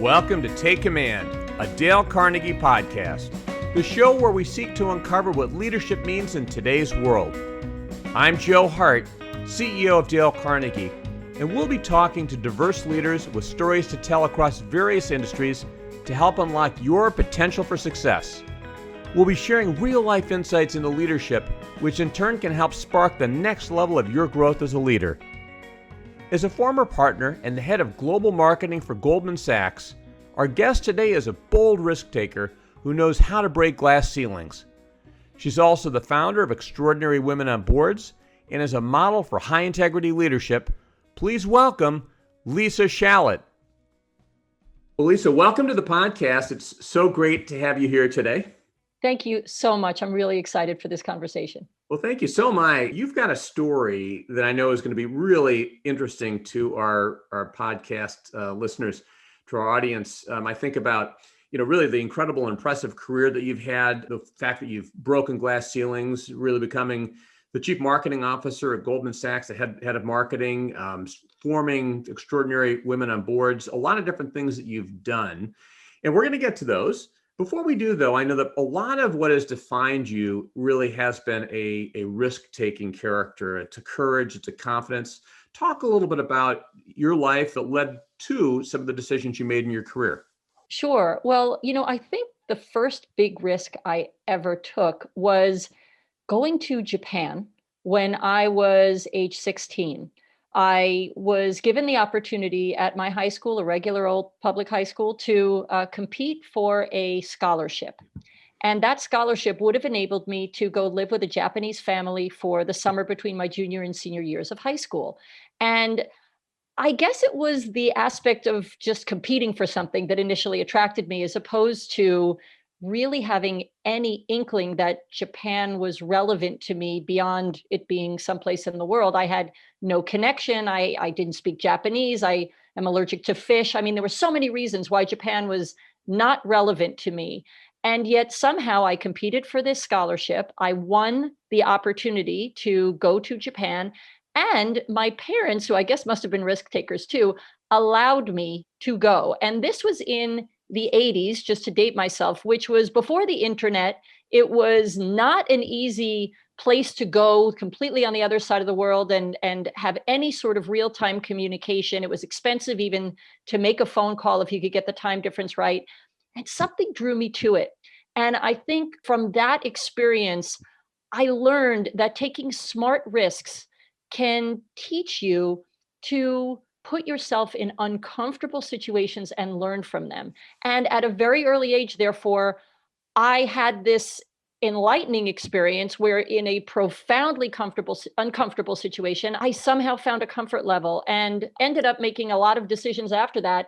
Welcome to Take Command, a Dale Carnegie podcast, the show where we seek to uncover what leadership means in today's world. I'm Joe Hart, CEO of Dale Carnegie, and we'll be talking to diverse leaders with stories to tell across various industries to help unlock your potential for success. We'll be sharing real-life insights into leadership, which in turn can help spark the next level of your growth as a leader. As a former partner and the head of global marketing for Goldman Sachs, our guest today is a bold risk taker who knows how to break glass ceilings. She's also the founder of Extraordinary Women on Boards and is a model for high-integrity leadership. Please welcome Lisa Shalett. Well, Lisa, welcome to the podcast. It's so great to have you here today. Thank you so much. I'm really excited for this conversation. Well, thank you. So am I. You've got a story that I know is going to be really interesting to our podcast listeners, to our audience. I think about, really the incredible, impressive career that you've had, the fact that you've broken glass ceilings, really becoming the chief marketing officer at Goldman Sachs, the head of marketing, forming Extraordinary Women on Boards, a lot of different things that you've done. And we're going to get to those. Before we do, though, I know that a lot of what has defined you really has been a risk-taking character. It's a courage, it's a confidence. Talk a little bit about your life that led to some of the decisions you made in your career. Sure. Well, I think the first big risk I ever took was going to Japan when I was age 16. I was given the opportunity at my high school, a regular old public high school, to compete for a scholarship. And that scholarship would have enabled me to go live with a Japanese family for the summer between my junior and senior years of high school. And I guess it was the aspect of just competing for something that initially attracted me, as opposed to really having any inkling that Japan was relevant to me beyond it being someplace in the world. I had no connection. I didn't speak Japanese. I am allergic to fish. I mean, there were so many reasons why Japan was not relevant to me. And yet somehow I competed for this scholarship. I won the opportunity to go to Japan. And my parents, who I guess must have been risk takers too, allowed me to go. And this was in the 80s, just to date myself, which was before the internet. It was not an easy place to go completely on the other side of the world and have any sort of real-time communication. It was expensive even to make a phone call if you could get the time difference right. And something drew me to it. And I think from that experience, I learned that taking smart risks can teach you to put yourself in uncomfortable situations and learn from them. And at a very early age, therefore, I had this enlightening experience where in a profoundly uncomfortable situation, I somehow found a comfort level and ended up making a lot of decisions after that,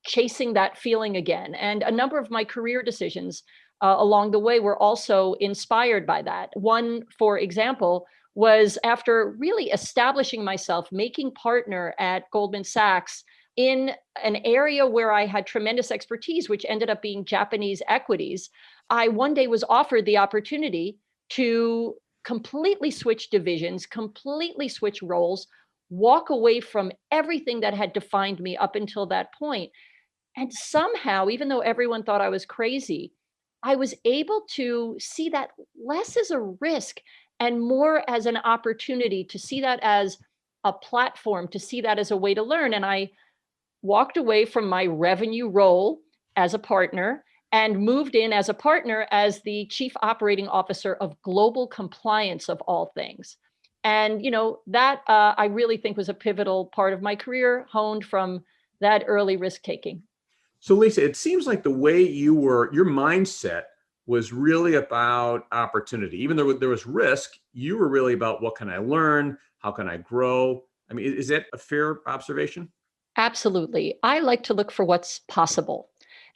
chasing that feeling again. And a number of my career decisions along the way were also inspired by that. One, for example, was after really establishing myself, making partner at Goldman Sachs in an area where I had tremendous expertise, which ended up being Japanese equities. I one day was offered the opportunity to completely switch divisions, completely switch roles, walk away from everything that had defined me up until that point. And somehow, even though everyone thought I was crazy, I was able to see that less as a risk and more as an opportunity, to see that as a platform, to see that as a way to learn. And I walked away from my revenue role as a partner and moved in as a partner as the chief operating officer of global compliance, of all things. And, that I really think was a pivotal part of my career, honed from that early risk taking. So Lisa, it seems like the way your mindset was really about opportunity. Even though there was risk, you were really about what can I learn? How can I grow? I mean, is that a fair observation? Absolutely. I like to look for what's possible.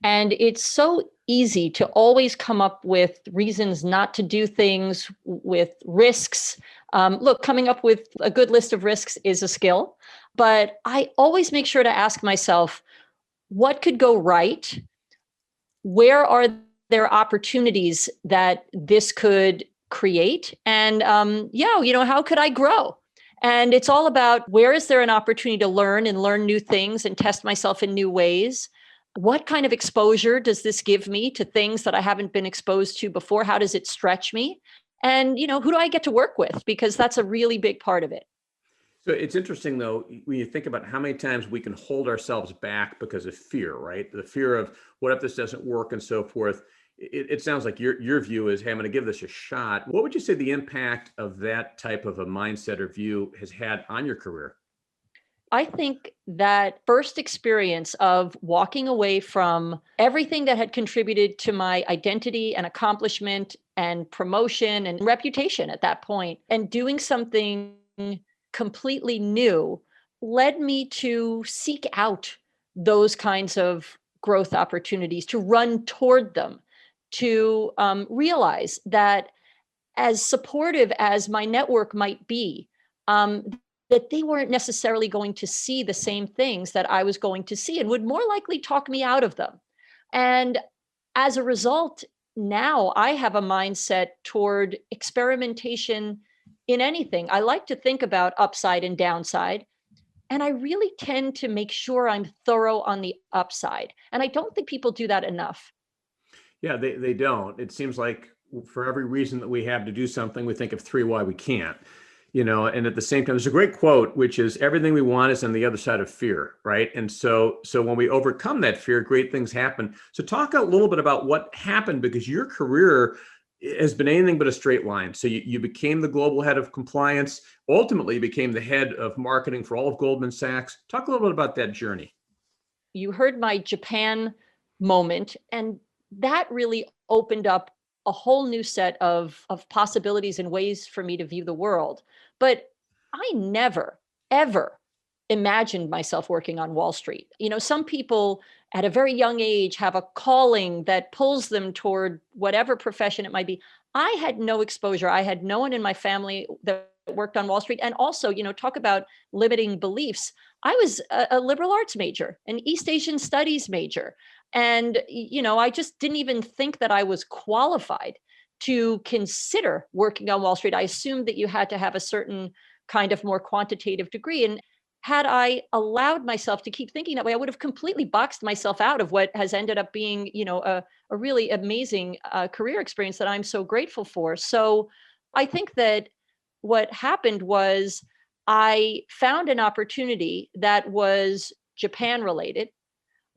And it's so easy to always come up with reasons not to do things, with risks. Look, coming up with a good list of risks is a skill, but I always make sure to ask myself, what could go right? Where are there opportunities that this could create? And how could I grow? And it's all about, where is there an opportunity to learn and learn new things and test myself in new ways? What kind of exposure does this give me to things that I haven't been exposed to before? How does it stretch me? And, who do I get to work with? Because that's a really big part of it. So it's interesting, though, when you think about how many times we can hold ourselves back because of fear, right? The fear of what if this doesn't work and so forth. It sounds like your view is, hey, I'm going to give this a shot. What would you say the impact of that type of a mindset or view has had on your career? I think that first experience of walking away from everything that had contributed to my identity and accomplishment and promotion and reputation at that point, and doing something completely new led me to seek out those kinds of growth opportunities, to run toward them, to realize that as supportive as my network might be, um, that they weren't necessarily going to see the same things that I was going to see and would more likely talk me out of them. And as a result, now I have a mindset toward experimentation in anything. I like to think about upside and downside. And I really tend to make sure I'm thorough on the upside. And I don't think people do that enough. Yeah, they don't. It seems like for every reason that we have to do something, we think of three why we can't. And at the same time, there's a great quote, which is everything we want is on the other side of fear, right? And so when we overcome that fear, great things happen. So talk a little bit about what happened, because your career has been anything but a straight line. So you became the global head of compliance, ultimately became the head of marketing for all of Goldman Sachs. Talk a little bit about that journey. You heard my Japan moment, and that really opened up a whole new set of possibilities and ways for me to view the world. But I never, ever imagined myself working on Wall Street. Some people at a very young age have a calling that pulls them toward whatever profession it might be. I had no exposure. I had no one in my family that worked on Wall Street. And also, talk about limiting beliefs. I was a liberal arts major, an East Asian studies major. And, I just didn't even think that I was qualified to consider working on Wall Street. I assumed that you had to have a certain kind of more quantitative degree. And had I allowed myself to keep thinking that way, I would have completely boxed myself out of what has ended up being, a really amazing career experience that I'm so grateful for. So I think that what happened was I found an opportunity that was Japan related,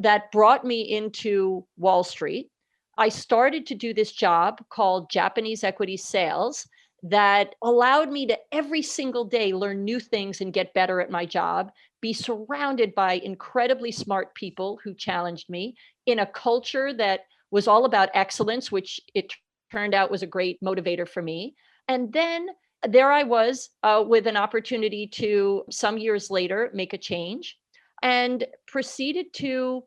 that brought me into Wall Street. I started to do this job called Japanese equity sales that allowed me to every single day learn new things and get better at my job, be surrounded by incredibly smart people who challenged me in a culture that was all about excellence, which it turned out was a great motivator for me. And then there I was with an opportunity to, some years later, make a change, and proceeded to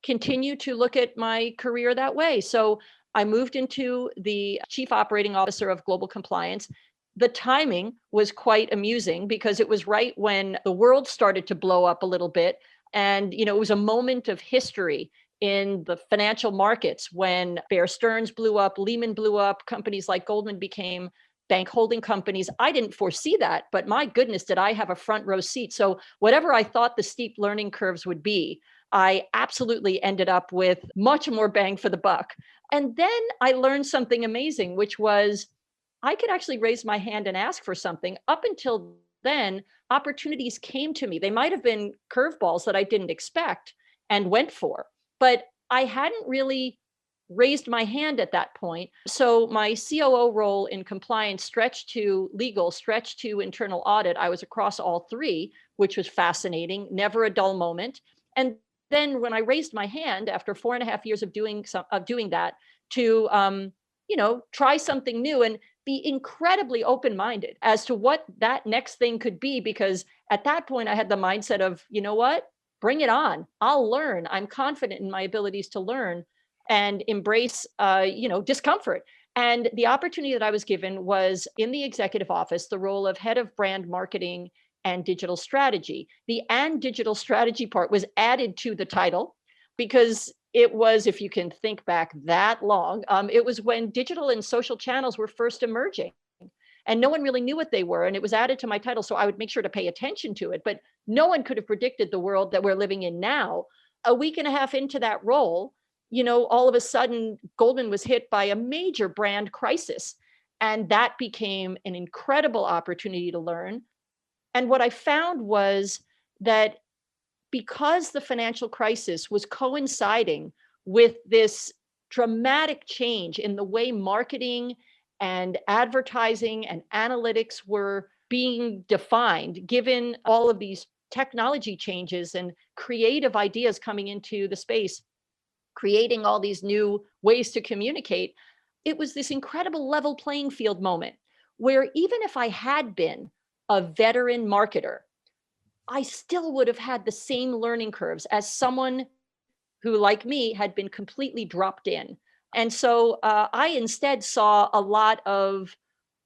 continue to look at my career that way. So I moved into the chief operating officer of global compliance. The timing was quite amusing because it was right when the world started to blow up a little bit. And, it was a moment of history in the financial markets when Bear Stearns blew up, Lehman blew up, companies like Goldman became bank holding companies. I didn't foresee that, but my goodness, did I have a front row seat. So whatever I thought the steep learning curves would be, I absolutely ended up with much more bang for the buck. And then I learned something amazing, which was I could actually raise my hand and ask for something. Up until then, opportunities came to me. They might have been curveballs that I didn't expect and went for, but I hadn't really raised my hand at that point. So my COO role in compliance stretched to legal, stretched to internal audit. I was across all three, which was fascinating, never a dull moment. And then when I raised my hand after 4.5 years of doing that to try something new and be incredibly open-minded as to what that next thing could be, because at that point I had the mindset of, you know what, bring it on. I'll learn. I'm confident in my abilities to learn and embrace discomfort. And the opportunity that I was given was in the executive office, the role of head of brand marketing and digital strategy. The and digital strategy part was added to the title because it was, if you can think back that long, it was when digital and social channels were first emerging. And no one really knew what they were. And it was added to my title. So I would make sure to pay attention to it. But no one could have predicted the world that we're living in now. a week and a half into that role, all of a sudden Goldman was hit by a major brand crisis. And that became an incredible opportunity to learn. And what I found was that because the financial crisis was coinciding with this dramatic change in the way marketing and advertising and analytics were being defined, given all of these technology changes and creative ideas coming into the space, creating all these new ways to communicate, it was this incredible level playing field moment where even if I had been a veteran marketer, I still would have had the same learning curves as someone who, like me, had been completely dropped in. And so I instead saw a lot of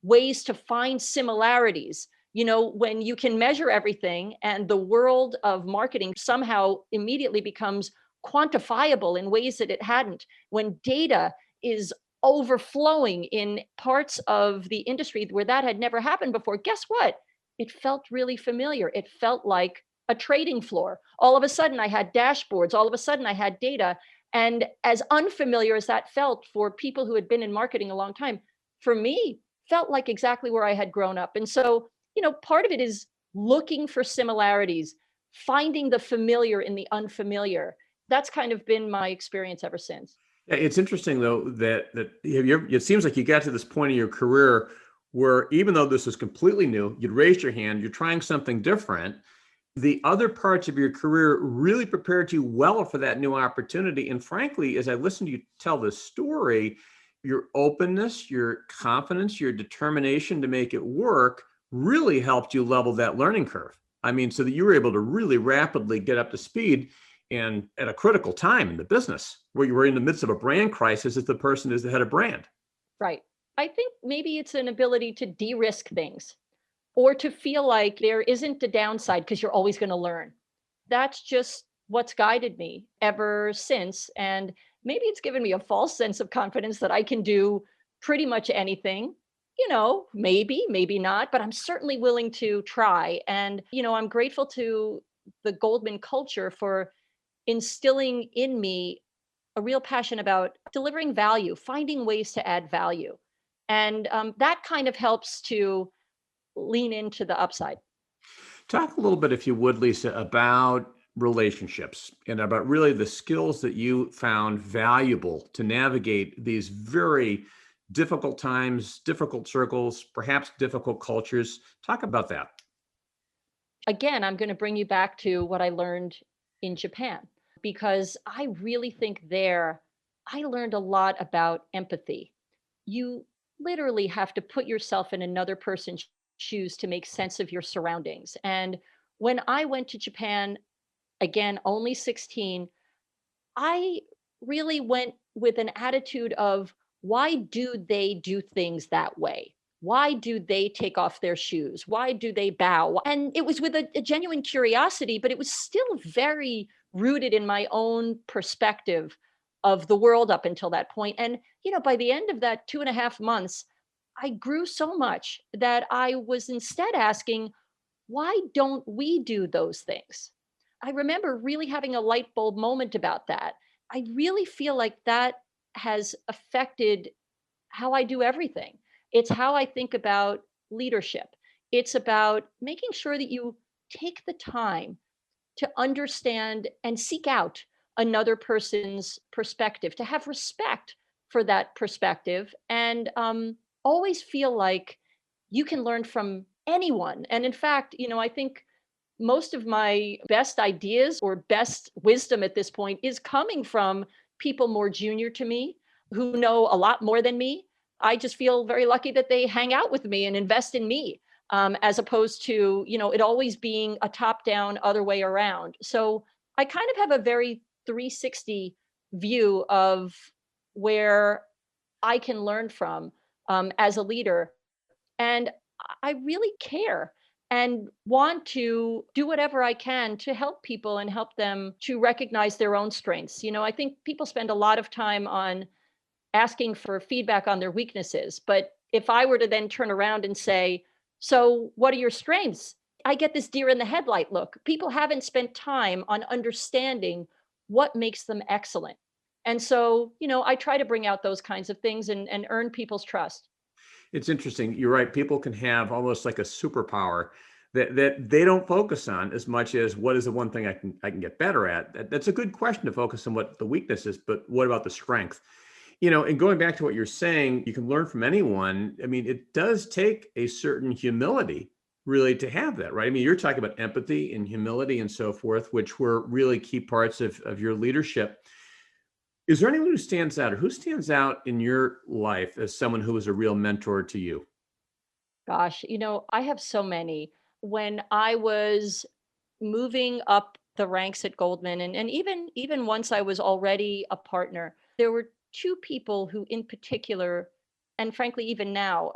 ways to find similarities. When you can measure everything and the world of marketing somehow immediately becomes quantifiable in ways that it hadn't, when data is overflowing in parts of the industry where that had never happened before, guess what? It felt really familiar. It felt like a trading floor. All of a sudden, I had dashboards. All of a sudden, I had data. And as unfamiliar as that felt for people who had been in marketing a long time, for me, felt like exactly where I had grown up. And so, part of it is looking for similarities, finding the familiar in the unfamiliar. That's kind of been my experience ever since. Yeah, it's interesting though that it seems like you got to this point in your career where even though this was completely new, you'd raised your hand, you're trying something different. The other parts of your career really prepared you well for that new opportunity. And frankly, as I listen to you tell this story, your openness, your confidence, your determination to make it work really helped you level that learning curve. I mean, so that you were able to really rapidly get up to speed and at a critical time in the business where you were in the midst of a brand crisis as the person is the head of brand. Right. I think maybe it's an ability to de-risk things or to feel like there isn't a downside because you're always going to learn. That's just what's guided me ever since. And maybe it's given me a false sense of confidence that I can do pretty much anything. Maybe, maybe not, but I'm certainly willing to try. And, I'm grateful to the Goldman culture for instilling in me a real passion about delivering value, finding ways to add value. And that kind of helps to lean into the upside. Talk a little bit, if you would, Lisa, about relationships and about really the skills that you found valuable to navigate these very difficult times, difficult circles, perhaps difficult cultures. Talk about that. Again, I'm going to bring you back to what I learned in Japan, because I really think there I learned a lot about empathy. You literally have to put yourself in another person's shoes to make sense of your surroundings. And when I went to Japan, again, only 16, I really went with an attitude of why do they do things that way? Why do they take off their shoes? Why do they bow? And it was with a genuine curiosity, but it was still very rooted in my own perspective of the world up until that point. And, by the end of that 2.5 months, I grew so much that I was instead asking, why don't we do those things? I remember really having a light bulb moment about that. I really feel like that has affected how I do everything. It's how I think about leadership. It's about making sure that you take the time to understand and seek out another person's perspective, to have respect for that perspective, and always feel like you can learn from anyone. And in fact, I think most of my best ideas or best wisdom at this point is coming from people more junior to me who know a lot more than me. I just feel very lucky that they hang out with me and invest in me, as opposed to, it always being a top down other way around. So I kind of have a very 360 view of where I can learn from as a leader. And I really care and want to do whatever I can to help people and help them to recognize their own strengths. I think people spend a lot of time on asking for feedback on their weaknesses. But if I were to then turn around and say, so what are your strengths? I get this deer in the headlight look. People haven't spent time on understanding what makes them excellent. And so, I try to bring out those kinds of things and earn people's trust. It's interesting. You're right. People can have almost like a superpower that they don't focus on as much as what is the one thing I can get better at. That's a good question to focus on what the weakness is, but what about the strength? And going back to what you're saying, you can learn from anyone. I mean, it does take a certain humility really to have that, right? I mean, you're talking about empathy and humility and so forth, which were really key parts of your leadership. Is there anyone who stands out, or who stands out in your life as someone who was a real mentor to you? Gosh, I have so many. When I was moving up the ranks at Goldman, and even once I was already a partner, there were two people who in particular, and frankly even now,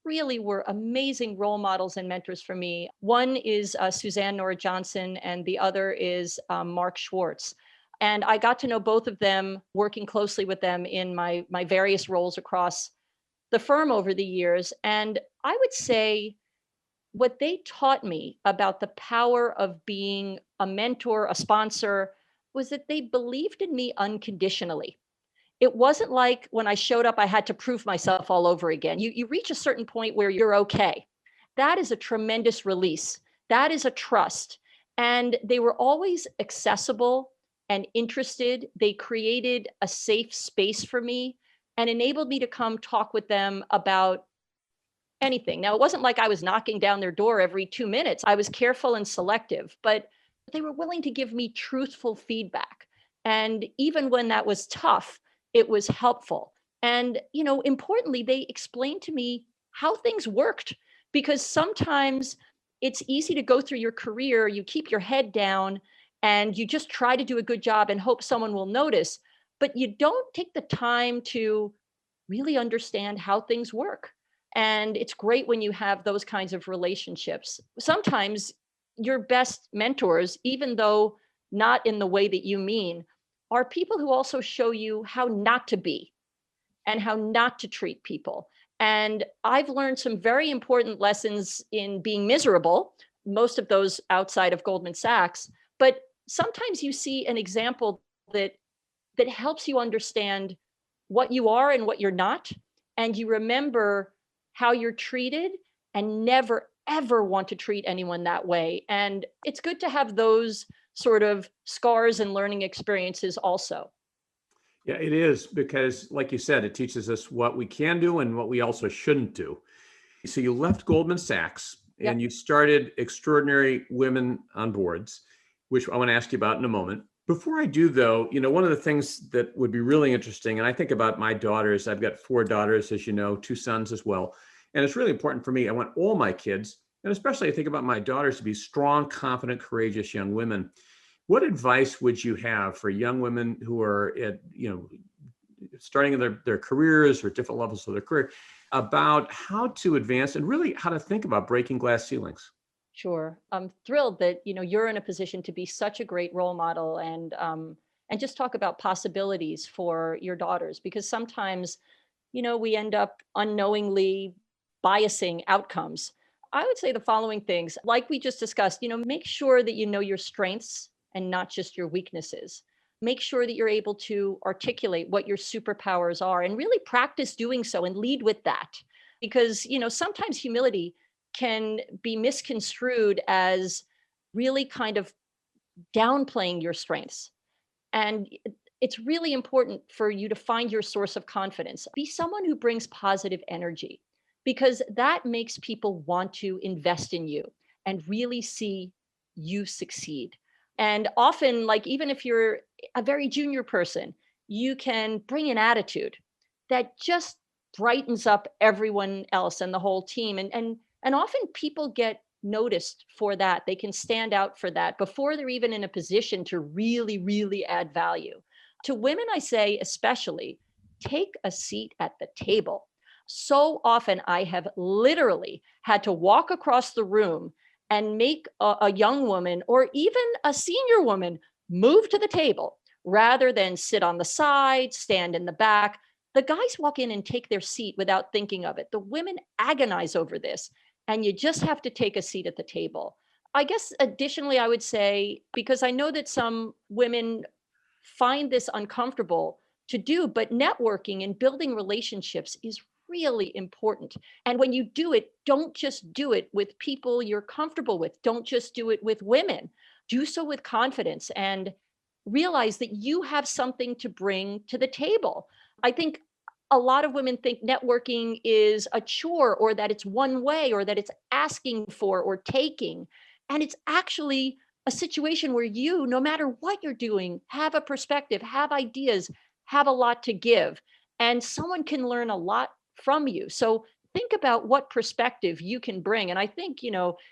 really were amazing role models and mentors for me. One is Suzanne Nora Johnson, and the other is Mark Schwartz. And I got to know both of them, working closely with them in my various roles across the firm over the years. And I would say what they taught me about the power of being a mentor, a sponsor, was that they believed in me unconditionally. It wasn't like when I showed up, I had to prove myself all over again. You reach a certain point where you're okay. That is a tremendous release. That is a trust. And they were always accessible and interested. They created a safe space for me and enabled me to come talk with them about anything. Now, it wasn't like I was knocking down their door every 2 minutes. I was careful and selective, but they were willing to give me truthful feedback. And even when that was tough, it was helpful. And, importantly, they explained to me how things worked, because sometimes it's easy to go through your career, you keep your head down and you just try to do a good job and hope someone will notice, but you don't take the time to really understand how things work. And it's great when you have those kinds of relationships. Sometimes your best mentors, even though not in the way that you mean, are people who also show you how not to be and how not to treat people. And I've learned some very important lessons in being miserable, most of those outside of Goldman Sachs. But sometimes you see an example that helps you understand what you are and what you're not. And you remember how you're treated and never, ever want to treat anyone that way. And it's good to have those sort of scars and learning experiences also. Yeah, it is because, like you said, it teaches us what we can do and what we also shouldn't do. So you left Goldman Sachs and Yep. you started Extraordinary Women on Boards, which I want to ask you about in a moment. Before I do, though, one of the things that would be really interesting, and I think about my daughters, I've got 4 daughters, as you know, 2 sons as well. And it's really important for me. I want all my kids, and especially I think about my daughters, to be strong, confident, courageous young women. What advice would you have for young women who are starting in their careers or different levels of their career about how to advance and really how to think about breaking glass ceilings? Sure. I'm thrilled that, you're in a position to be such a great role model and just talk about possibilities for your daughters, because sometimes, we end up unknowingly biasing outcomes. I would say the following things, like we just discussed, make sure that you know your strengths and not just your weaknesses. Make sure that you're able to articulate what your superpowers are and really practice doing so and lead with that. Because, sometimes humility can be misconstrued as really kind of downplaying your strengths. And it's really important for you to find your source of confidence. Be someone who brings positive energy, because that makes people want to invest in you and really see you succeed. And often, like, even if you're a very junior person, you can bring an attitude that just brightens up everyone else and the whole team. And often people get noticed for that. They can stand out for that before they're even in a position to really, really add value. To women, I say, especially, take a seat at the table. So often I have literally had to walk across the room and make a young woman or even a senior woman move to the table rather than sit on the side, stand in the back. The guys walk in and take their seat without thinking of it. The women agonize over this, and you just have to take a seat at the table. I guess additionally, I would say, because I know that some women find this uncomfortable to do. But networking and building relationships is really important. And when you do it, don't just do it with people you're comfortable with. Don't just do it with women. Do so with confidence and realize that you have something to bring to the table. I think a lot of women think networking is a chore, or that it's one way, or that it's asking for or taking. And it's actually a situation where you, no matter what you're doing, have a perspective, have ideas, have a lot to give, and someone can learn a lot from you. So think about what perspective you can bring. And I think,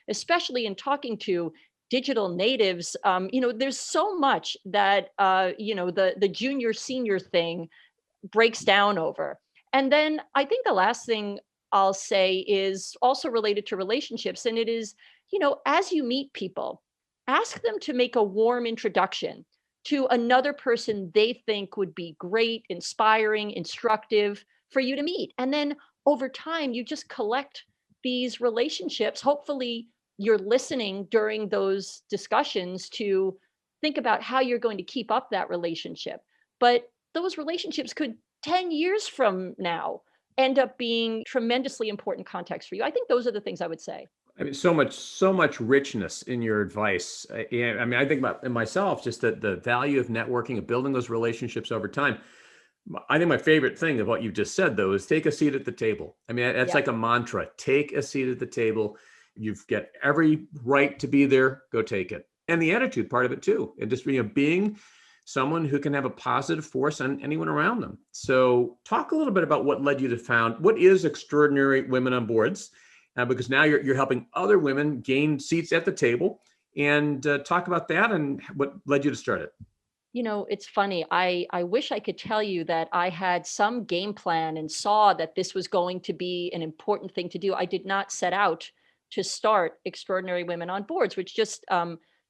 especially in talking to digital natives, there's so much that, the junior senior thing breaks down over. And then I think the last thing I'll say is also related to relationships. And it is, as you meet people, ask them to make a warm introduction to another person they think would be great, inspiring, instructive for you to meet. And then over time, you just collect these relationships. Hopefully, you're listening during those discussions to think about how you're going to keep up that relationship. But those relationships could 10 years from now end up being tremendously important context for you. I think those are the things I would say. I mean, so much richness in your advice. I mean, I think about in myself, just the value of networking and building those relationships over time. I think my favorite thing of what you've just said, though, is take a seat at the table. I mean, that's like a mantra. Take a seat at the table. You've got every right to be there. Go take it. And the attitude part of it, too. And just being someone who can have a positive force on anyone around them. So talk a little bit about what led you to found what is Extraordinary Women on Boards, because now you're helping other women gain seats at the table, and talk about that and what led you to start it. It's funny. I wish I could tell you that I had some game plan and saw that this was going to be an important thing to do. I did not set out to start Extraordinary Women on Boards, which just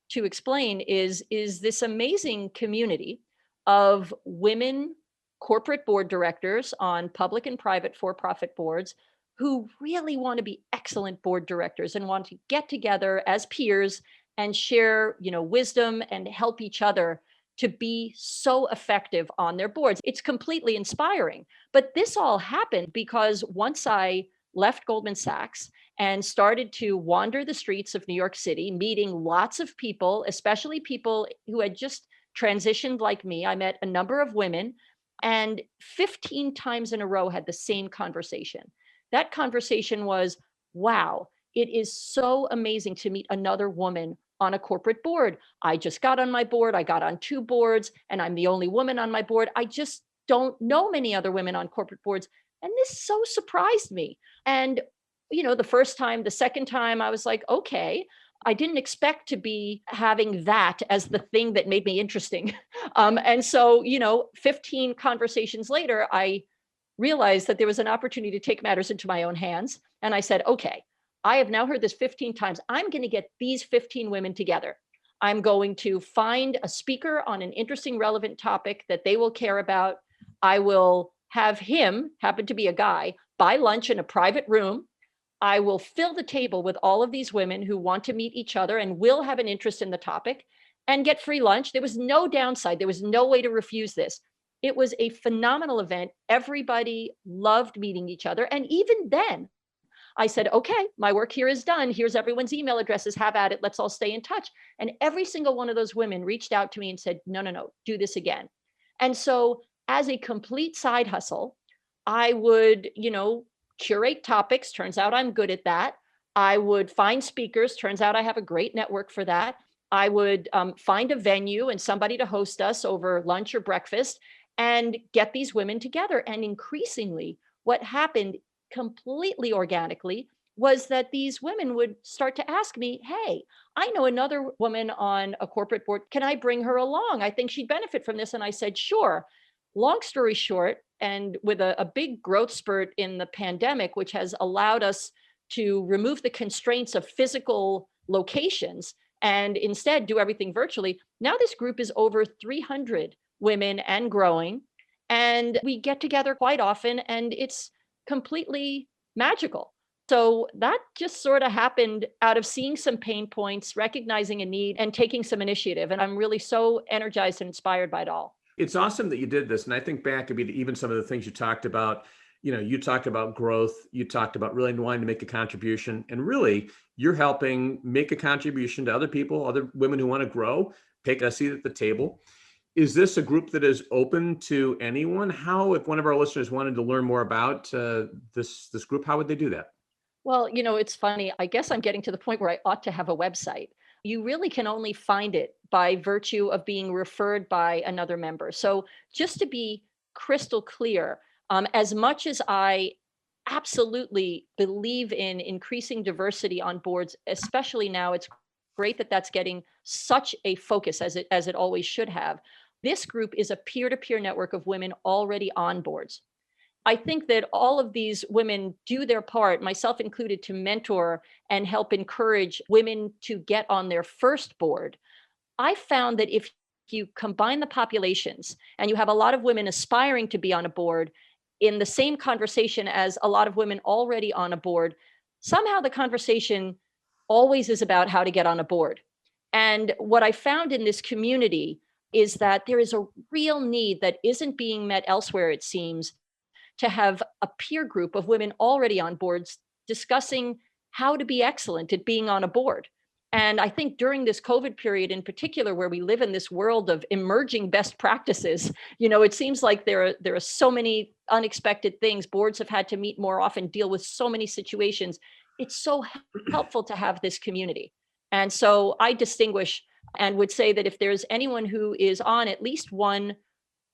to explain is this amazing community of women corporate board directors on public and private for-profit boards who really want to be excellent board directors and want to get together as peers and share, wisdom and help each other to be so effective on their boards. It's completely inspiring. But this all happened because once I left Goldman Sachs and started to wander the streets of New York City, meeting lots of people, especially people who had just transitioned like me. I met a number of women, and 15 times in a row had the same conversation. That conversation was, wow, it is so amazing to meet another woman on a corporate board. I just got on my board. I got on 2 boards, and I'm the only woman on my board. I just don't know many other women on corporate boards. And this so surprised me. And, the first time, the second time, I was like, okay, I didn't expect to be having that as the thing that made me interesting. And so, 15 conversations later, I realized that there was an opportunity to take matters into my own hands. And I said, okay, I have now heard this 15 times. I'm going to get these 15 women together. I'm going to find a speaker on an interesting, relevant topic that they will care about. I will have him, happen to be a guy, buy lunch in a private room. I will fill the table with all of these women who want to meet each other and will have an interest in the topic, and get free lunch. There was no downside. There was no way to refuse this. It was a phenomenal event. Everybody loved meeting each other. And even then, I said, okay, my work here is done. Here's everyone's email addresses. Have at it. Let's all stay in touch. And every single one of those women reached out to me and said, no, do this again. And so as a complete side hustle, I would, curate topics. Turns out I'm good at that. I would find speakers. Turns out I have a great network for that. I would find a venue and somebody to host us over lunch or breakfast and get these women together. And increasingly, what happened completely organically was that these women would start to ask me, hey, I know another woman on a corporate board. Can I bring her along? I think she'd benefit from this. And I said, sure. Long story short, and with a big growth spurt in the pandemic, which has allowed us to remove the constraints of physical locations and instead do everything virtually, now this group is over 300 women and growing. And we get together quite often, and it's completely magical. So that just sort of happened out of seeing some pain points, recognizing a need, and taking some initiative. And I'm really so energized and inspired by it all. It's awesome that you did this. And I think back, even some of the things you talked about. You talked about growth. You talked about really wanting to make a contribution. And really, you're helping make a contribution to other people, other women who want to grow, take a seat at the table. Is this a group that is open to anyone? How, if one of our listeners wanted to learn more about this group, how would they do that? Well, it's funny. I guess I'm getting to the point where I ought to have a website. You really can only find it by virtue of being referred by another member. So just to be crystal clear, as much as I absolutely believe in increasing diversity on boards, especially now, it's great that that's getting such a focus as it always should have. This group is a peer-to-peer network of women already on boards. I think that all of these women do their part, myself included, to mentor and help encourage women to get on their first board. I found that if you combine the populations and you have a lot of women aspiring to be on a board in the same conversation as a lot of women already on a board, somehow the conversation always is about how to get on a board. And what I found in this community is that there is a real need that isn't being met elsewhere, it seems, to have a peer group of women already on boards discussing how to be excellent at being on a board. And I think during this COVID period in particular, where we live in this world of emerging best practices, it seems like there are so many unexpected things. Boards have had to meet more often, deal with so many situations. It's so helpful to have this community. And so I distinguish and would say that if there's anyone who is on at least one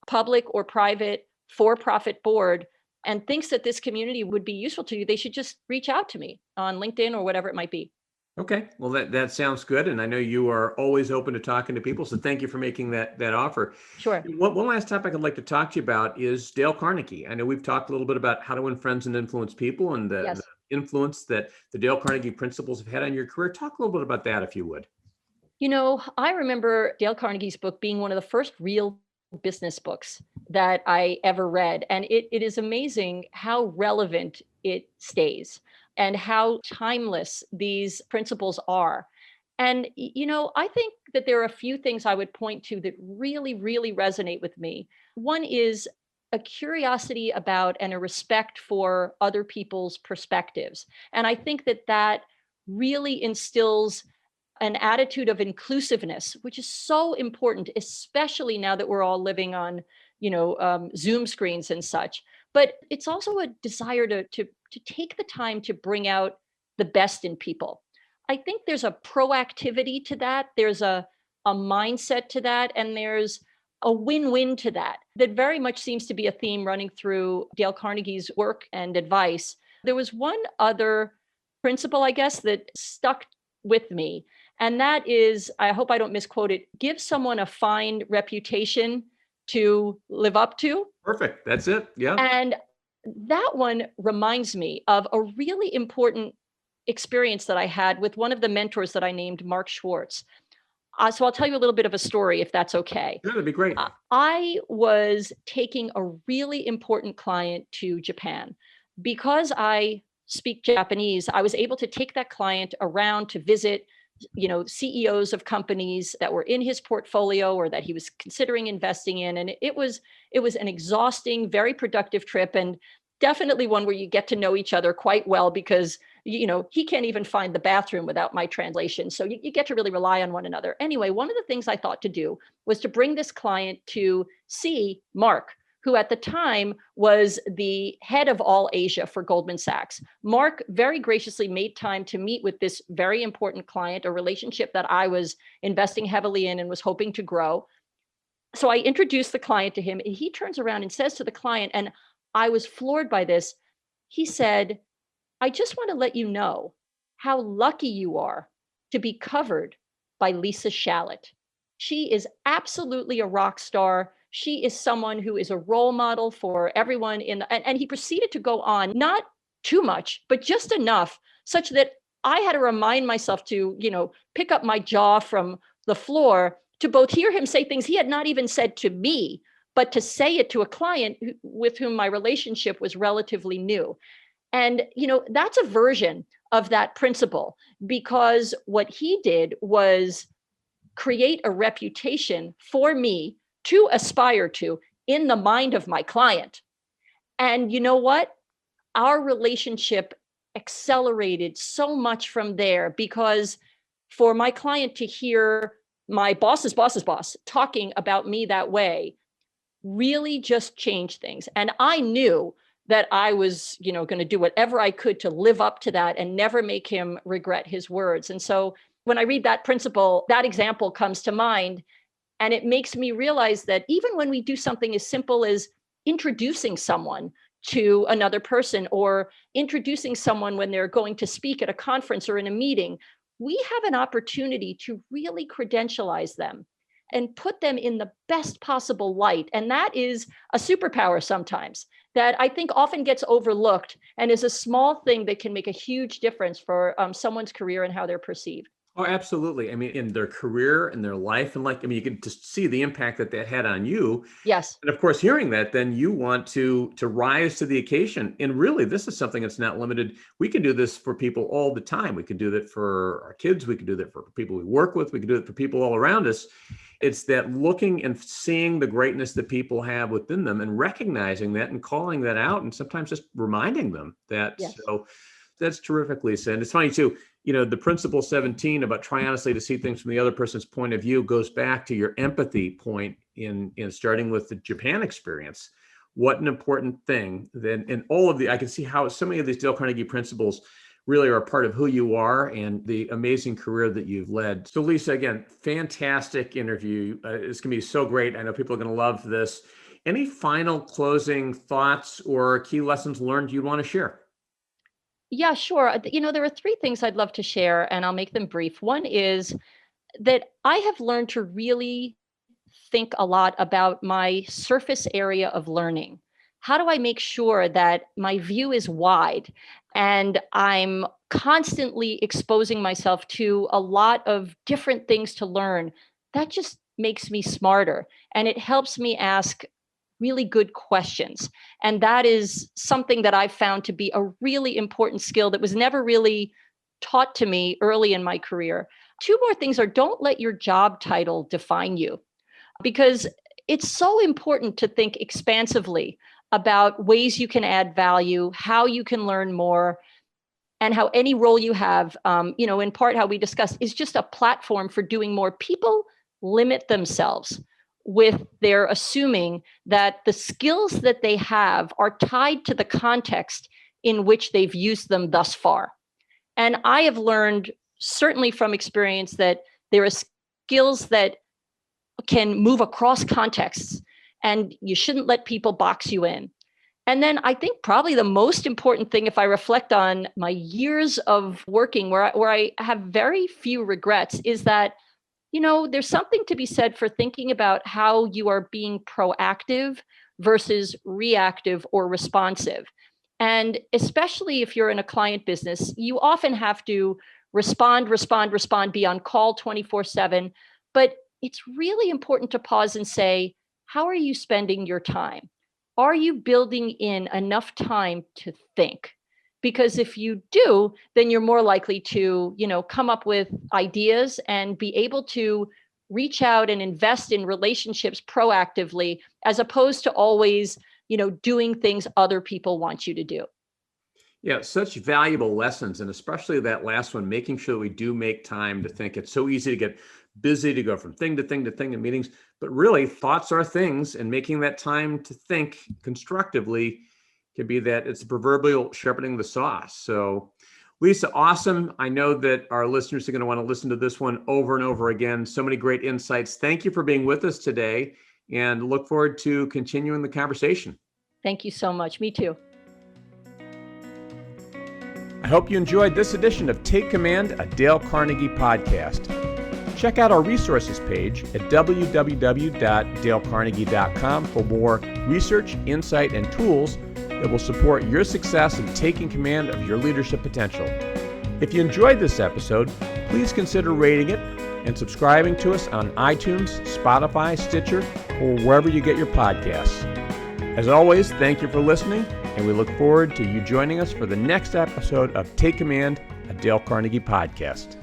public or private for-profit board and thinks that this community would be useful to you, they should just reach out to me on LinkedIn or whatever it might be. Okay, well, that sounds good. And I know you are always open to talking to people. So thank you for making that offer. Sure. One last topic I'd like to talk to you about is Dale Carnegie. I know we've talked a little bit about how to win friends and influence people and Yes. the influence that the Dale Carnegie principles have had on your career. Talk a little bit about that, if you would. I remember Dale Carnegie's book being one of the first real business books that I ever read. And it is amazing how relevant it stays and how timeless these principles are. And, I think that there are a few things I would point to that really, really resonate with me. One is a curiosity about and a respect for other people's perspectives. And I think that that really instills an attitude of inclusiveness, which is so important, especially now that we're all living on, Zoom screens and such. But it's also a desire to take the time to bring out the best in people. I think there's a proactivity to that. There's a mindset to that. And there's a win-win to that very much seems to be a theme running through Dale Carnegie's work and advice. There was one other principle, I guess, that stuck with me. And that is, I hope I don't misquote it, give someone a fine reputation to live up to. Perfect. That's it. Yeah. And that one reminds me of a really important experience that I had with one of the mentors that I named, Mark Schwartz. So I'll tell you a little bit of a story, if that's okay. Yeah, that'd be great. I was taking a really important client to Japan. Because I speak Japanese, I was able to take that client around to visit CEOs of companies that were in his portfolio or that he was considering investing in. And it was an exhausting, very productive trip, and definitely one where you get to know each other quite well because, he can't even find the bathroom without my translation. So you get to really rely on one another. Anyway, one of the things I thought to do was to bring this client to see Mark, who at the time was the head of all Asia for Goldman Sachs. Mark very graciously made time to meet with this very important client, a relationship that I was investing heavily in and was hoping to grow. So I introduced the client to him, and he turns around and says to the client, and I was floored by this. He said, "I just want to let you know how lucky you are to be covered by Lisa Shalett. She is absolutely a rock star. She is someone who is a role model for everyone and he proceeded to go on, not too much, but just enough such that I had to remind myself to, pick up my jaw from the floor to both hear him say things he had not even said to me, but to say it to a client with whom my relationship was relatively new. And, that's a version of that principle, because what he did was create a reputation for me to aspire to in the mind of my client. And you know what? Our relationship accelerated so much from there, because for my client to hear my boss's boss's boss talking about me that way really just changed things. And I knew that I was, going to do whatever I could to live up to that and never make him regret his words. And so when I read that principle, that example comes to mind. And it makes me realize that even when we do something as simple as introducing someone to another person, or introducing someone when they're going to speak at a conference or in a meeting, we have an opportunity to really credentialize them and put them in the best possible light. And that is a superpower sometimes that I think often gets overlooked, and is a small thing that can make a huge difference for someone's career and how they're perceived. Oh, absolutely. I mean, in their career and their life, and you can just see the impact that had on you. Yes. And of course, hearing that, then you want to rise to the occasion. And really, this is something that's not limited. We can do this for people all the time. We can do that for our kids. We can do that for people we work with. We can do it for people all around us. It's that looking and seeing the greatness that people have within them and recognizing that and calling that out, and sometimes just reminding them that. Yes. So that's terrific, Lisa. And it's funny too, the principle 17 about try honestly to see things from the other person's point of view goes back to your empathy point in starting with the Japan experience. What an important thing. Then in all of I can see how so many of these Dale Carnegie principles really are a part of who you are and the amazing career that you've led. So Lisa, again, fantastic interview. It's going to be so great. I know people are going to love this. Any final closing thoughts or key lessons learned you'd want to share? Yeah, sure. There are three things I'd love to share, and I'll make them brief. One is that I have learned to really think a lot about my surface area of learning. How do I make sure that my view is wide and I'm constantly exposing myself to a lot of different things to learn? That just makes me smarter, and it helps me ask really good questions. And that is something that I've found to be a really important skill that was never really taught to me early in my career. Two more things are, don't let your job title define you, because it's so important to think expansively about ways you can add value, how you can learn more, and how any role you have, in part how we discussed, is just a platform for doing more. People limit themselves with their assuming that the skills that they have are tied to the context in which they've used them thus far. And I have learned, certainly from experience, that there are skills that can move across contexts, and you shouldn't let people box you in. And then I think probably the most important thing, if I reflect on my years of working where I have very few regrets, is that there's something to be said for thinking about how you are being proactive versus reactive or responsive. And especially if you're in a client business, you often have to respond, be on call 24/7. But it's really important to pause and say, how are you spending your time? Are you building in enough time to think? Because if you do, then you're more likely to, come up with ideas and be able to reach out and invest in relationships proactively, as opposed to always, doing things other people want you to do. Yeah, such valuable lessons. And especially that last one, making sure that we do make time to think. It's so easy to get busy, to go from thing to thing to thing in meetings, but really thoughts are things, and making that time to think constructively can be that it's the proverbial sharpening the saw. So Lisa, awesome. I know that our listeners are going to want to listen to this one over and over again. So many great insights. Thank you for being with us today, and look forward to continuing the conversation. Thank you so much. Me too. I hope you enjoyed this edition of Take Command, a Dale Carnegie podcast. Check out our resources page at www.dalecarnegie.com for more research, insight, and tools that will support your success in taking command of your leadership potential. If you enjoyed this episode, please consider rating it and subscribing to us on iTunes, Spotify, Stitcher, or wherever you get your podcasts. As always, thank you for listening, and we look forward to you joining us for the next episode of Take Command, a Dale Carnegie podcast.